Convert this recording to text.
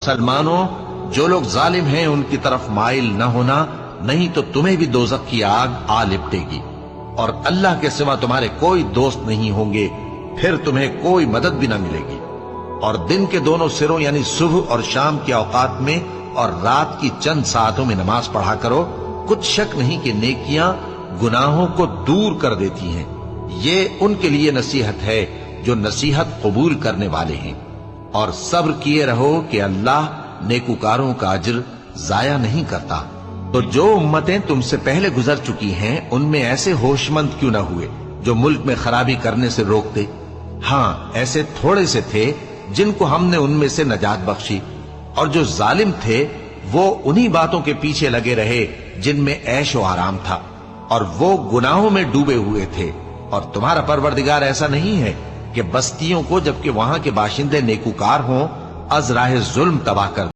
مسلمانوں، جو لوگ ظالم ہیں ان کی طرف مائل نہ ہونا، نہیں تو تمہیں بھی دوزخ کی آگ آ لپٹے گی، اور اللہ کے سوا تمہارے کوئی دوست نہیں ہوں گے، پھر تمہیں کوئی مدد بھی نہ ملے گی۔ اور دن کے دونوں سروں یعنی صبح اور شام کے اوقات میں اور رات کی چند ساعتوں میں نماز پڑھا کرو، کچھ شک نہیں کہ نیکیاں گناہوں کو دور کر دیتی ہیں۔ یہ ان کے لیے نصیحت ہے جو نصیحت قبول کرنے والے ہیں، اور صبر کیے رہو کہ اللہ نیکوکاروں کا اجر ضائع نہیں کرتا۔ تو جو امتیں تم سے پہلے گزر چکی ہیں ان میں ایسے ہوش مند کیوں نہ ہوئے جو ملک میں خرابی کرنے سے روکتے؟ ہاں، ایسے تھوڑے سے تھے جن کو ہم نے ان میں سے نجات بخشی، اور جو ظالم تھے وہ انہی باتوں کے پیچھے لگے رہے جن میں عیش و آرام تھا، اور وہ گناہوں میں ڈوبے ہوئے تھے۔ اور تمہارا پروردگار ایسا نہیں ہے کہ بستیوں کو جبکہ وہاں کے باشندے نیکوکار ہوں از راہ ظلم تباہ کر